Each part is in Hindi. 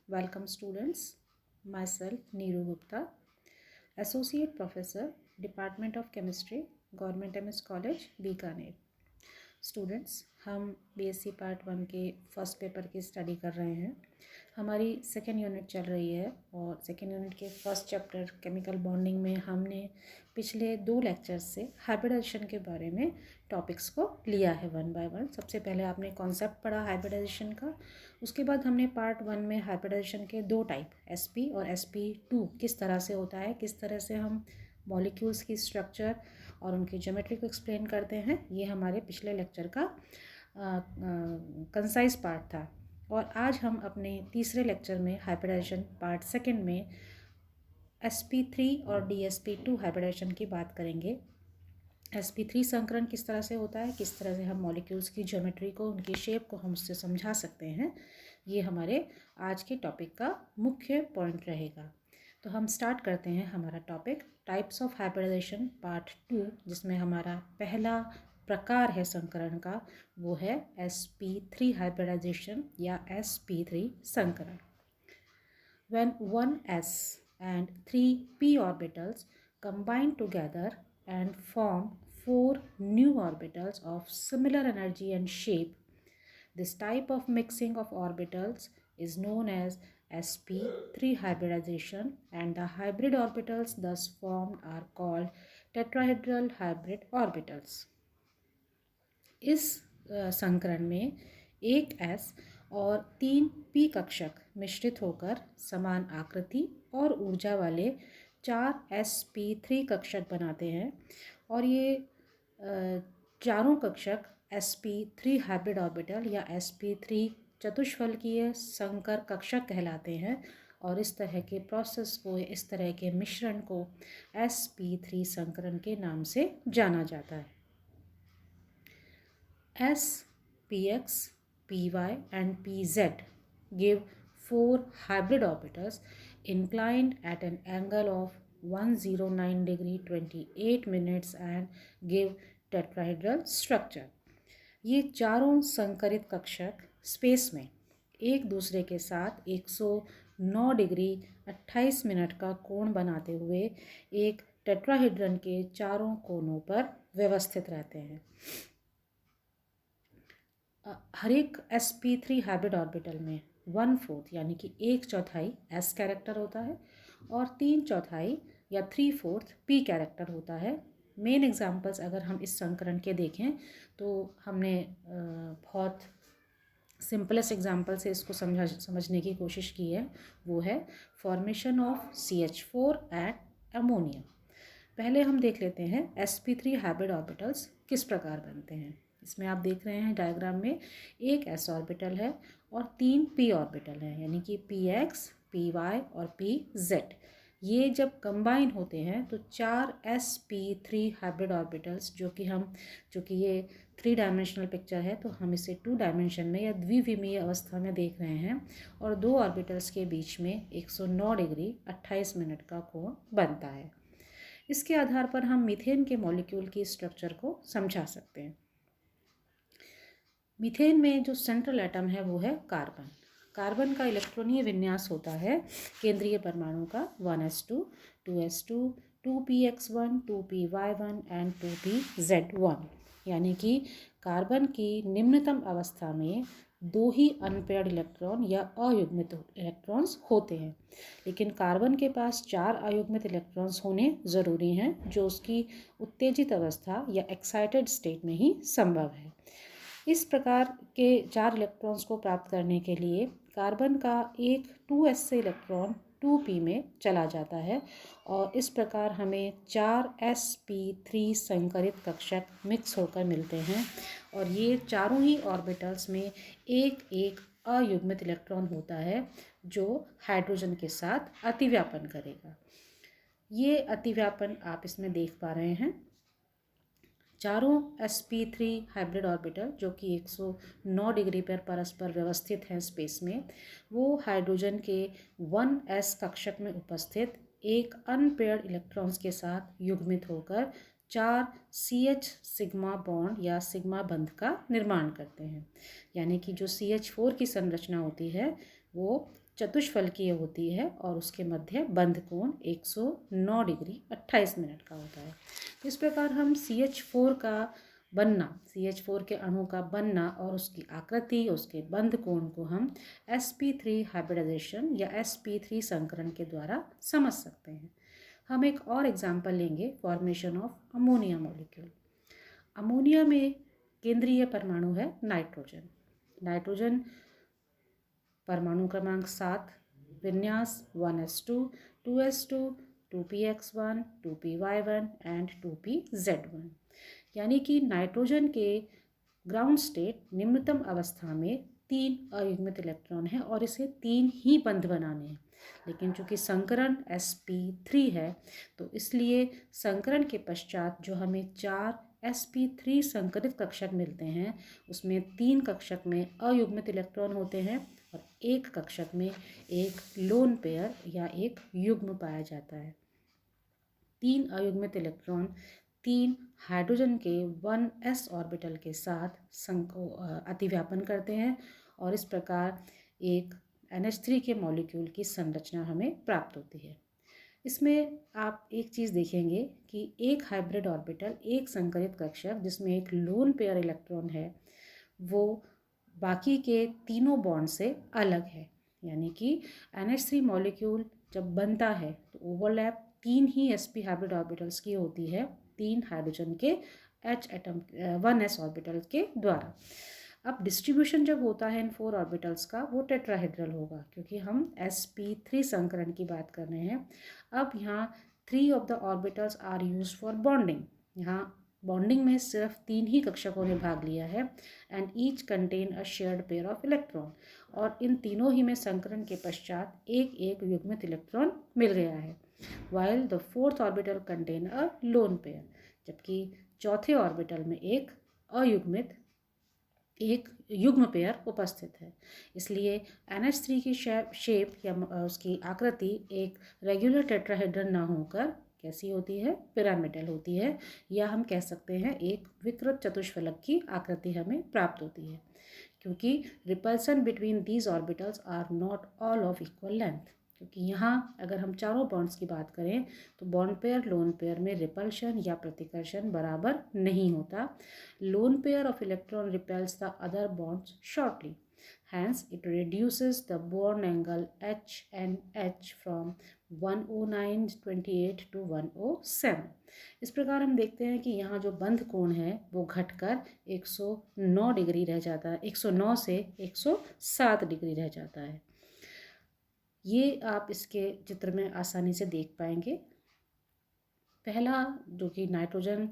Welcome students. Myself Neeru Gupta, Associate Professor, Department of Chemistry, Government MS College, Bikaner. Students, हम बीएससी पार्ट 1 के फर्स्ट पेपर की स्टडी कर रहे हैं। हमारी सेकेंड यूनिट चल रही है और सेकेंड यूनिट के फर्स्ट चैप्टर केमिकल बॉन्डिंग में हमने पिछले 2 लेक्चर्स से हाइब्रिडाइजेशन के बारे में टॉपिक्स को लिया है वन बाय वन। सबसे पहले आपने कॉन्सेप्ट पढ़ा हाइब्रिडाइजेशन का, उसके बाद हमने पार्ट 1 में हाइब्रिडाइजेशन के 2 टाइप sp और sp2 किस तरह से होता है, किस तरह से हम मॉलिक्यूल्स की स्ट्रक्चर और उनकी ज्योमेट्री को एक्सप्लेन करते हैं। ये हमारे पिछले लेक्चर का कंसाइज पार्ट था। और आज हम अपने तीसरे लेक्चर में हाइब्रिडाइजेशन पार्ट सेकंड में sp3 और dsp2 हाइब्रिडाइजेशन की बात करेंगे। sp3 संकरण किस तरह से होता है, किस तरह से हम मॉलिक्यूल्स की ज्योमेट्री को, उनकी शेप को हम उससे समझा सकते हैं, ये हमारे आज के टॉपिक का मुख्य पॉइंट रहेगा। तो हम स्टार्ट करते हैं हमारा topic types of hybridisation part 2, जिसमें हमारा पहला प्रकार है संकरण का, वो है sp3 हाइब्रिडाइजेशन या sp3 संकरण। When 1s and 3p orbitals combine together and form 4 new orbitals of similar energy and shape, this type of mixing of orbitals is known as sp3 hybridization, and the hybrid orbitals thus formed are called tetrahedral hybrid orbitals. इस संकरण में एक s और 3 p कक्षक मिश्रित होकर समान आकृति और ऊर्जा वाले 4 sp3 कक्षक बनाते हैं, और ये चारों कक्षक sp3 हाइब्रिड ऑर्बिटल या sp3 चतुष्फलकीय संकर कक्षक कहलाते हैं। और इस तरह के प्रोसेस को, इस तरह के मिश्रण को sp3 संकरण के नाम से जाना जाता है। S, px, py and pz give 4 hybrid orbitals inclined at an angle of 109 degree 28 minutes and give tetrahedral structure. ये चारों संकरित कक्षक स्पेस में एक दूसरे के साथ 109 डिग्री 28 मिनट का कोण बनाते हुए एक टेट्राहेड्रन के चारों कोनों पर व्यवस्थित रहते हैं। हर एक sp3 हाइब्रिड ऑर्बिटल में 1/4 यानी कि 1/4 s कैरेक्टर होता है और 3/4 या 3/4 p कैरेक्टर होता है। मेन एग्जांपल्स अगर हम इस संकरण के देखें तो हमने बहुत सिंपलेस्ट एग्जांपल से इसको समझने की कोशिश की है, वो है formation of CH4 and ammonia. पहले हम देख लेते हैं sp3 हाइब्रिड ऑर्बिटल्स किस प्रकार बनते हैं। इसमें आप देख रहे हैं डायग्राम में एक s ऑर्बिटल है और 3 p ऑर्बिटल हैं, यानी कि px, py और pz। ये जब कंबाइन होते हैं तो 4 sp3 हाइब्रिड ऑर्बिटल्स, जो कि ये 3 डायमेंशनल पिक्चर है तो हम इसे 2 डायमेंशन में या द्विविमीय अवस्था में देख रहे हैं, और 2 ऑर्बिटल्स के बीच में 109 डिग्री 28 मिनट का कोण बनता है। इसके आधार पर हम मीथेन के मॉलिक्यूल की स्ट्रक्चर को समझा सकते हैं। मीथेन में जो सेंट्रल एटम है वो है कार्बन। कार्बन का इलेक्ट्रॉनीय विन्यास होता है केंद्रीय परमाणु का 1s2, 2s2, 2px1, 2py1 and 2pz1, यानी कि कार्बन की निम्नतम अवस्था में 2 ही अनपेयर्ड इलेक्ट्रॉन या अयुग्मित इलेक्ट्रॉन्स होते हैं, लेकिन कार्बन के पास 4 अयुग्मित इलेक्ट्रॉन्स होने ज़रूरी हैं, जो उसकी उत्तेजित अवस्था या एक्साइटेड स्टेट में ही संभव है। इस प्रकार के 4 इलेक्ट्रॉन्स को प्राप्त करने के लिए कार्बन का एक 2s से इलेक्ट्रॉन 2p में चला जाता है, और इस प्रकार हमें 4 sp3 संकरित कक्षक मिक्स होकर मिलते हैं, और ये चारों ही ऑर्बिटल्स में एक एक अयुग्मित इलेक्ट्रॉन होता है जो हाइड्रोजन के साथ अतिव्यापन करेगा। ये अतिव्यापन आप इसमें देख पा रहे हैं। चारों sp3 हाइब्रिड ऑर्बिटल जो कि 109 डिग्री पर परस्पर व्यवस्थित हैं स्पेस में, वो हाइड्रोजन के 1s कक्षक में उपस्थित एक अनपेयर्ड इलेक्ट्रॉन्स के साथ युग्मित होकर 4 CH सिग्मा बॉन्ड या सिग्मा बंध का निर्माण करते हैं, यानी कि जो CH4 की संरचना होती है वो चतुष्फलकीय होती है और उसके मध्य बंध कोण 109 डिग्री 28 मिनट का होता है। तो इस प्रकार हम CH4 का बनना, CH4 के अणु का बनना और उसकी आकृति, उसके बंध कोण को हम sp3 हाइब्रिडाइजेशन या sp3 संकरण के द्वारा समझ सकते हैं। हम एक और एग्जाम्पल लेंगे, formation of ammonia molecule. Ammonia में केंद्रीय परमाणु है नाइट्रोजन। नाइट्रोजन परमाणु क्रमांक 7, विन्यास 1s2, 2s2, 2px1, 2py1 and 2pz1। यानी कि नाइट्रोजन के ग्राउंड स्टेट निम्नतम अवस्था में 3 अयुग्मित इलेक्ट्रॉन है और इसे 3 ही बंध बनाने हैं। लेकिन चूंकि संकरण sp3 है तो इसलिए संकरण के पश्चात जो हमें 4 sp3 संकरित कक्षक मिलते हैं उसमें 3 कक्षक में अयुग्मित इलेक्ट्रॉन होते हैं और एक कक्षक में एक लोन पेयर या एक युग्म पाया जाता है। 3 अयुग्मित इलेक्ट्रॉन 3 हाइड्रोजन के 1s ऑर्बिटल के साथ अतिव्यापन करते हैं और इस प्रकार एक NH3 के मॉलिक्यूल की संरचना हमें प्राप्त होती है। इसमें आप एक चीज़ देखेंगे कि एक हाइब्रिड ऑर्बिटल, एक संकरित कक्षक जिसमें एक लोन पेयर इलेक्ट्रॉन है, वो बाकी के तीनों बॉन्ड से अलग है। यानी कि NH3 मॉलिक्यूल जब बनता है तो ओवरलैप 3 ही sp हाइब्रिड ऑर्बिटल्स की होती है, 3 हाइड्रोजन के H एटम 1s ऑर्बिटल के द्वारा। अब डिस्ट्रीब्यूशन जब होता है इन 4 ऑर्बिटल्स का वो टेट्राहेड्रल होगा, क्योंकि हम sp3 संकरण की बात कर रहे हैं। अब यहाँ 3 of the orbitals are used for bonding. यहाँ बॉन्डिंग में सिर्फ 3 ही कक्षकों ने भाग लिया है and each contain a shared pair of electron, और इन तीनों ही में संकरण के पश्चात एक एक युग्मित इलेक्ट्रॉन मिल गया है। While the 4th orbital contain a lone pair, जबकि चौथे ऑर्बिटल में एक अयुग्मित एक युग्म पेयर उपस्थित है। इसलिए NH3 की शेप या उसकी आकृति एक रेगुलर टेट्राहेड्रन ना होकर कैसी होती है, पिरामिडल होती है, या हम कह सकते हैं एक विकृत चतुष्फलक की आकृति हमें प्राप्त होती है, क्योंकि repulsion between these orbitals are not all of equal length. क्योंकि यहाँ अगर हम चारों बॉन्ड्स की बात करें तो बॉन्ड पेयर लोन पेयर में रिपल्शन या प्रतिकर्षण बराबर नहीं होता। Lone pair of electron repels the other bonds shortly, hence it reduces the bond angle H and H from 109.28 to 107। इस प्रकार हम देखते हैं कि यहाँ जो बंध कोण है वो घटकर 109 डिग्री रह जाता है, 109 से 107 डिग्री रह जाता है। ये आप इसके चित्र में आसानी से देख पाएंगे। पहला जो कि नाइट्रोजन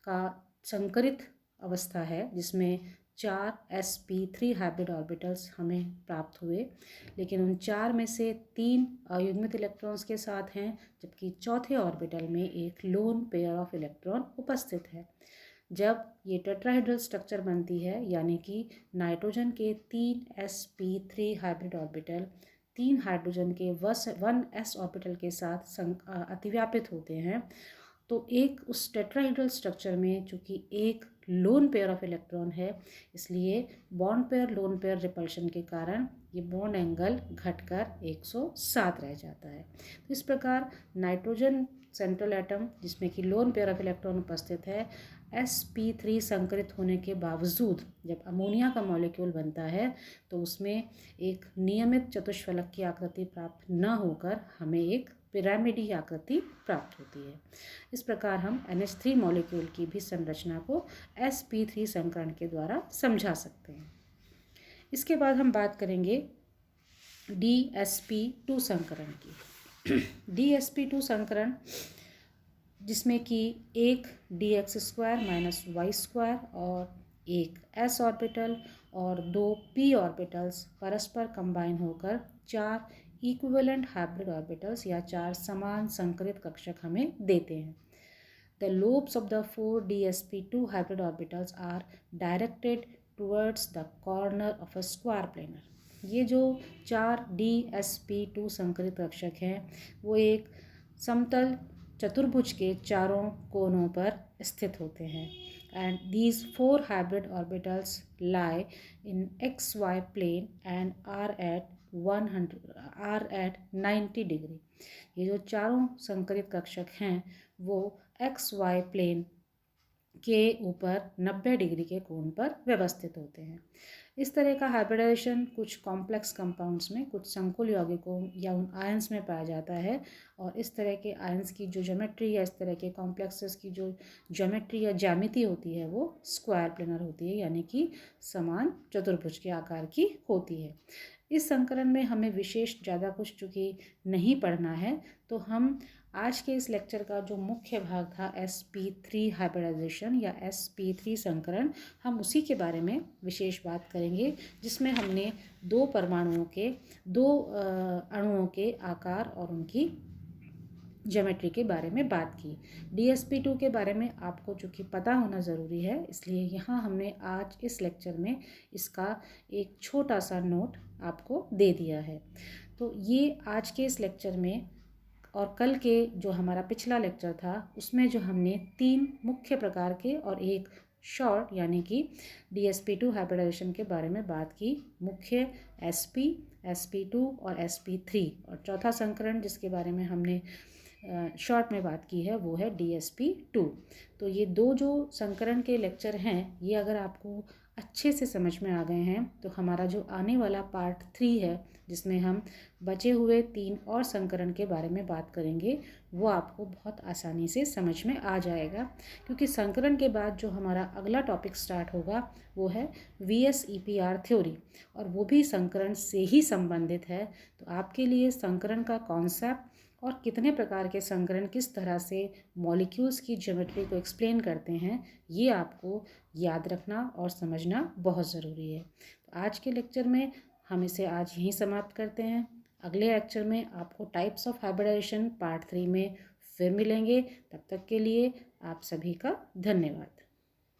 का संकरित अवस्था है जिसमें 4 sp3 हाइब्रिड ऑर्बिटल्स हमें प्राप्त हुए, लेकिन उन 4 में से 3 अयुग्मित इलेक्ट्रॉन्स के साथ हैं, जबकि चौथे ऑर्बिटल में एक लोन पेयर ऑफ इलेक्ट्रॉन उपस्थित है। जब ये टेट्राहेड्रल स्ट्रक्चर बनती है, यानी कि नाइट्रोजन के 3 sp3 हाइब्रिड ऑर्बिटल 3 हाइड्रोजन के 1s ऑर्बिटल के साथ अतिव्यापित होते हैं, तो एक उस टेट्राहेड्रल स्ट्रक्चर में चूँकि एक लोन पेयर ऑफ इलेक्ट्रॉन है, इसलिए bond pair lone pair repulsion के कारण ये बॉन्ड एंगल घटकर 107 रह जाता है। तो इस प्रकार नाइट्रोजन सेंट्रल एटम जिसमें कि लोन पेयर ऑफ इलेक्ट्रॉन उपस्थित है, sp3 संकरित होने के बावजूद जब अमोनिया का मॉलिक्यूल बनता है तो उसमें एक नियमित चतुष्फलक की आकृति प्राप्त न होकर हमें एक पिरामिडी आकृति प्राप्त होती है। इस प्रकार हम NH3 मॉलिक्यूल की भी संरचना को sp3 संकरण के द्वारा समझा सकते हैं। इसके बाद हम बात करेंगे DsP2 संकरण की। DsP2 संकरण जिसमें कि एक dx² - y² और एक s ऑर्बिटल और 2 p ऑर्बिटल्स परस्पर कंबाइन होकर 4 इक्विवेलेंट हाइब्रिड ऑर्बिटल्स या 4 समान संकरित कक्षक हमें देते हैं। The lobes of the 4 DsP2 hybrid orbitals are directed towards the corner of a square planar। ये जो 4 DsP2 संकरित कक्षक हैं वो एक समतल चतुर्भुज के चारों कोनों पर स्थित होते हैं। And these 4 hybrid orbitals lie in XY plane and are at 90 degree. ये जो चारों संकरित कक्षक हैं वो एक्स वाई प्लेन के ऊपर 90 डिग्री के कोण पर व्यवस्थित होते हैं। इस तरह का हाइब्रिडाइजेशन कुछ कॉम्प्लेक्स कंपाउंड्स में, कुछ संकुल यौगिकों या उन आयंस में पाया जाता है, और इस तरह के आयंस की जो ज्योमेट्री या इस तरह के कॉम्प्लेक्सेस की जो ज्योमेट्री या ज्यामिति होती है वो स्क्वायर प्लेनर होती है, यानी कि समान चतुर्भुज के आकार की होती है। इस संकलन में हमें विशेष ज़्यादा कुछ चूँकि नहीं पढ़ना है, तो हम आज के इस लेक्चर का जो मुख्य भाग था sp3 हाइब्रिडाइजेशन या sp3 संकरण, हम उसी के बारे में विशेष बात करेंगे, जिसमें हमने दो परमाणुओं के, दो अणुओं के आकार और उनकी ज्योमेट्री के बारे में बात की। DSP2 के बारे में आपको चूँकि पता होना ज़रूरी है, इसलिए यहाँ हमने आज इस लेक्चर में इसका एक छोटा सा नोट आपको दे दिया है। तो ये आज के इस लेक्चर में और कल के जो हमारा पिछला लेक्चर था उसमें जो हमने 3 मुख्य प्रकार के और एक शॉर्ट यानी कि DSP2 हाइब्रिडाइजेशन के बारे में बात की। मुख्य SP, SP2 और SP3, और चौथा संकरण जिसके बारे में हमने शॉर्ट में बात की है वो है DSP2। तो ये दो जो संकरण के लेक्चर हैं ये अगर आपको अच्छे से समझ में आ गए हैं तो हमारा जो आने वाला पार्ट 3 है, जिसमें हम बचे हुए 3 और संकरण के बारे में बात करेंगे, वो आपको बहुत आसानी से समझ में आ जाएगा, क्योंकि संकरण के बाद जो हमारा अगला टॉपिक स्टार्ट होगा वो है VSEPR थ्योरी, और वो भी संकरण से ही संबंधित है। तो आपके लिए संकरण का कॉन्सेप्ट और कितने प्रकार के संकरण किस तरह से मॉलिक्यूल्स की ज्योमेट्री को एक्सप्लेन करते हैं, ये आपको याद रखना और समझना बहुत ज़रूरी है। तो आज के लेक्चर में हम इसे आज यहीं समाप्त करते हैं। अगले लेक्चर में आपको टाइप्स ऑफ हाइब्रिडाइजेशन पार्ट 3 में फिर मिलेंगे। तब तक के लिए आप सभी का धन्यवाद।